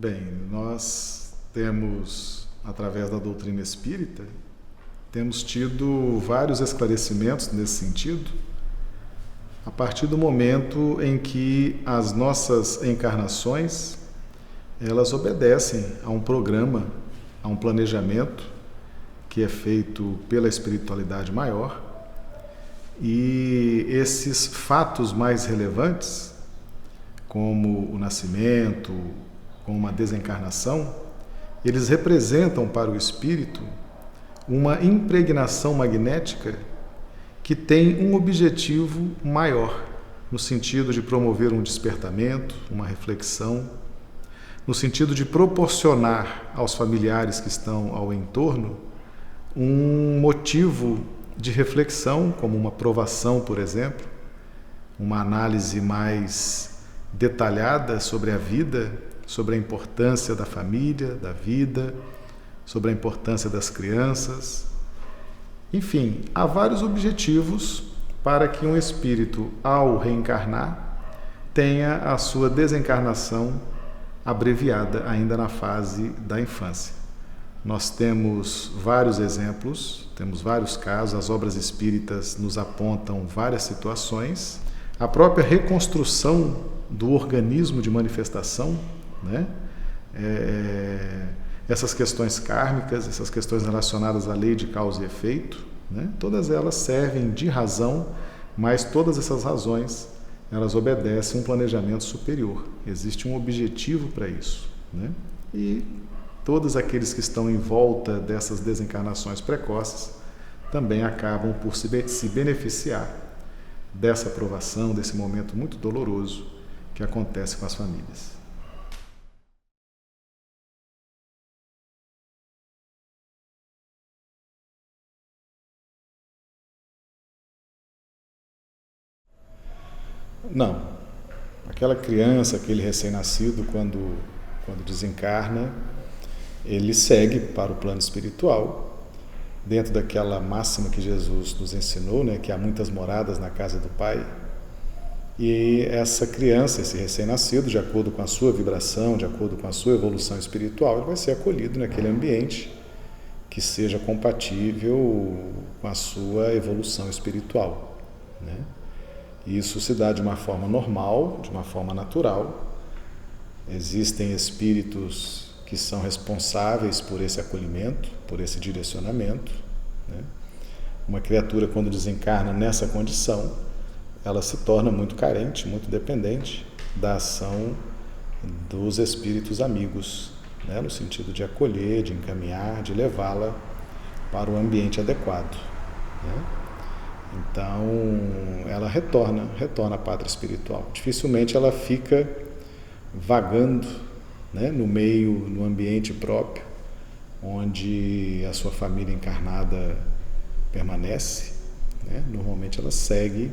Bem, nós temos, através da doutrina espírita, temos tido vários esclarecimentos nesse sentido, a partir do momento em que as nossas encarnações, elas obedecem a um programa, a um planejamento que é feito pela espiritualidade maior, e esses fatos mais relevantes, como o nascimento, como a desencarnação, eles representam para o espírito uma impregnação magnética que tem um objetivo maior, no sentido de promover um despertamento, uma reflexão, no sentido de proporcionar aos familiares que estão ao entorno um motivo de reflexão, como uma provação, por exemplo, uma análise mais detalhada sobre a vida, sobre a importância da família, da vida, sobre a importância das crianças. Enfim, há vários objetivos para que um espírito, ao reencarnar, tenha a sua desencarnação abreviada ainda na fase da infância. Nós temos vários exemplos, temos vários casos, as obras espíritas nos apontam várias situações. A própria reconstrução do organismo de manifestação, né? Essas questões kármicas, essas questões relacionadas à lei de causa e efeito, né? Todas elas servem de razão, mas todas essas razões, elas obedecem a um planejamento superior. Existe um objetivo para isso, né? E todos aqueles que estão em volta dessas desencarnações precoces também acabam por se beneficiar dessa provação, desse momento muito doloroso que acontece com as famílias. Não. Aquela criança, aquele recém-nascido, quando desencarna, ele segue para o plano espiritual, dentro daquela máxima que Jesus nos ensinou, né, que há muitas moradas na casa do Pai. E essa criança, esse recém-nascido, de acordo com a sua vibração, de acordo com a sua evolução espiritual, ele vai ser acolhido naquele ambiente que seja compatível com a sua evolução espiritual, né? Isso se dá de uma forma normal, de uma forma natural. Existem espíritos que são responsáveis por esse acolhimento, por esse direcionamento, né? Uma criatura, quando desencarna nessa condição, ela se torna muito carente, muito dependente da ação dos espíritos amigos, né? No sentido de acolher, de encaminhar, de levá-la para o ambiente adequado, né? Então, ela retorna à pátria espiritual. Dificilmente ela fica vagando, né, no meio, no ambiente próprio, onde a sua família encarnada permanece, né? Normalmente ela segue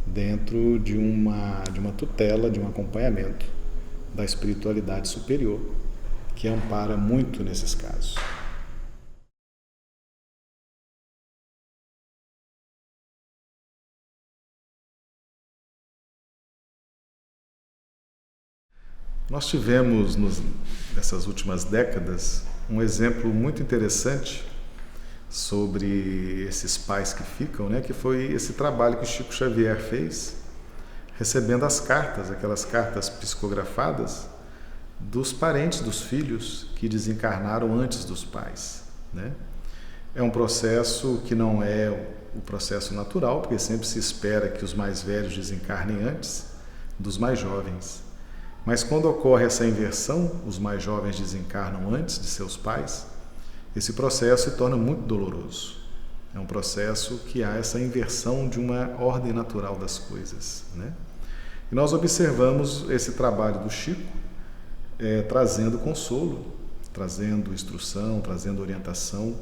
dentro de uma tutela, de um acompanhamento da espiritualidade superior, que ampara muito nesses casos. Nós tivemos, nessas últimas décadas, um exemplo muito interessante sobre esses pais que ficam, né? Que foi esse trabalho que o Chico Xavier fez, recebendo as cartas, aquelas cartas psicografadas, dos parentes dos filhos que desencarnaram antes dos pais, né? É um processo que não é o processo natural, porque sempre se espera que os mais velhos desencarnem antes dos mais jovens. Mas quando ocorre essa inversão, os mais jovens desencarnam antes de seus pais, esse processo se torna muito doloroso. É um processo que há essa inversão de uma ordem natural das coisas, né? E nós observamos esse trabalho do Chico trazendo consolo, trazendo instrução, trazendo orientação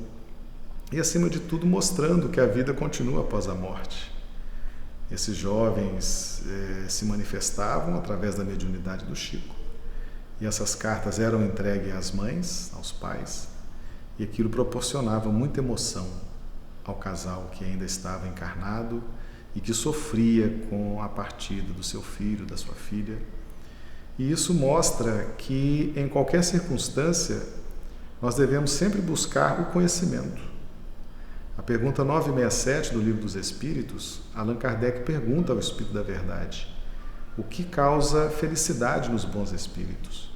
e, acima de tudo, mostrando que a vida continua após a morte. Esses jovens se manifestavam através da mediunidade do Chico, e essas cartas eram entregues às mães, aos pais, e aquilo proporcionava muita emoção ao casal que ainda estava encarnado e que sofria com a partida do seu filho, da sua filha. E isso mostra que, em qualquer circunstância, nós devemos sempre buscar o conhecimento. A pergunta 967 do Livro dos Espíritos, Allan Kardec pergunta ao Espírito da Verdade: o que causa felicidade nos bons espíritos?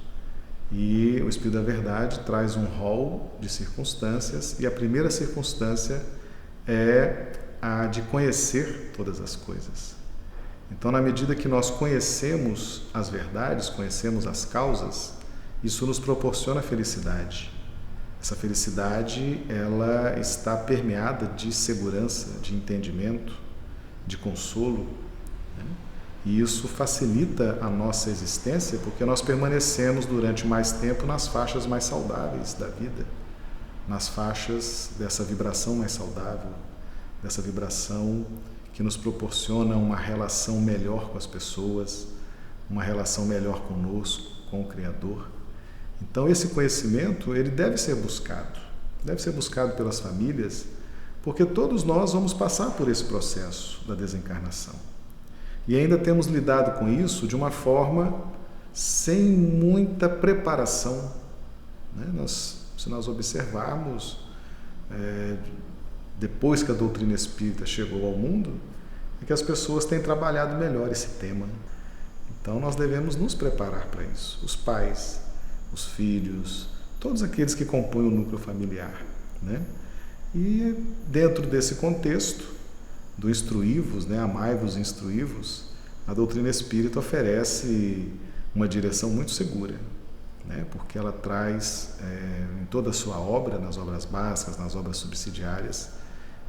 E o Espírito da Verdade traz um rol de circunstâncias, e a primeira circunstância é a de conhecer todas as coisas. Então, na medida que nós conhecemos as verdades, conhecemos as causas, isso nos proporciona felicidade. Essa felicidade, ela está permeada de segurança, de entendimento, de consolo, né? E isso facilita a nossa existência porque nós permanecemos durante mais tempo nas faixas mais saudáveis da vida, nas faixas dessa vibração mais saudável, dessa vibração que nos proporciona uma relação melhor com as pessoas, uma relação melhor conosco, com o Criador. Então esse conhecimento, ele deve ser buscado pelas famílias, porque todos nós vamos passar por esse processo da desencarnação. E ainda temos lidado com isso de uma forma sem muita preparação, né? Se nós observarmos, depois que a doutrina espírita chegou ao mundo, é que as pessoas têm trabalhado melhor esse tema. Então nós devemos nos preparar para isso. Os pais, os filhos, todos aqueles que compõem o núcleo familiar, né? E dentro desse contexto do instruí-vos, né, amai-vos e instruí-vos, a doutrina espírita oferece uma direção muito segura, né, porque ela traz em toda a sua obra, nas obras básicas, nas obras subsidiárias,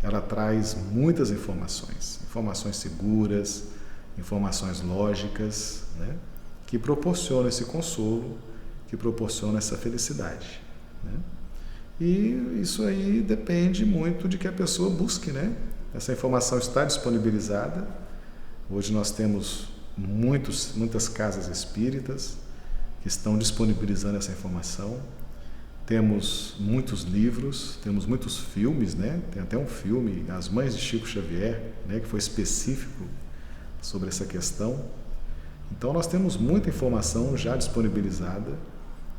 ela traz muitas informações seguras, informações lógicas, né, que proporcionam esse consolo, que proporcionam essa felicidade, né? E isso aí depende muito de que a pessoa busque, né? Essa informação está disponibilizada. Hoje nós temos muitas casas espíritas que estão disponibilizando essa informação. Temos muitos livros, temos muitos filmes, né? Tem até um filme, As Mães de Chico Xavier, né, que foi específico sobre essa questão. Então nós temos muita informação já disponibilizada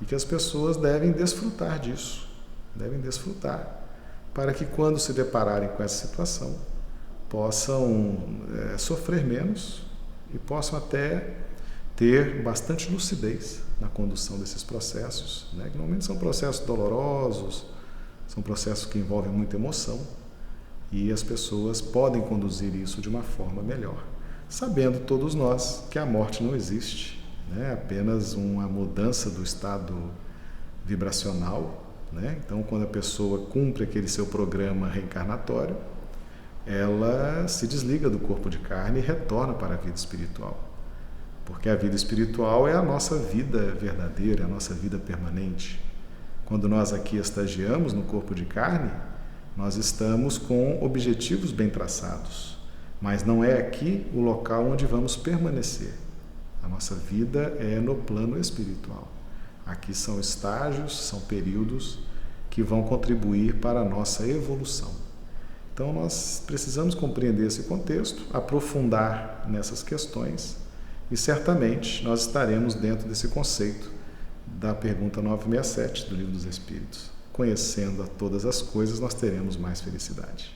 e que as pessoas devem desfrutar disso, para que quando se depararem com essa situação possam sofrer menos e possam até ter bastante lucidez na condução desses processos, né? Que normalmente são processos dolorosos, são processos que envolvem muita emoção, e as pessoas podem conduzir isso de uma forma melhor, sabendo todos nós que a morte não existe, né? É apenas uma mudança do estado vibracional, né? Então, quando a pessoa cumpre aquele seu programa reencarnatório, ela se desliga do corpo de carne e retorna para a vida espiritual. Porque a vida espiritual é a nossa vida verdadeira, é a nossa vida permanente. Quando nós aqui estagiamos no corpo de carne, nós estamos com objetivos bem traçados, mas não é aqui o local onde vamos permanecer. A nossa vida é no plano espiritual. Aqui são estágios, são períodos que vão contribuir para a nossa evolução. Então nós precisamos compreender esse contexto, aprofundar nessas questões, e certamente nós estaremos dentro desse conceito da pergunta 967 do Livro dos Espíritos. Conhecendo a todas as coisas, nós teremos mais felicidade.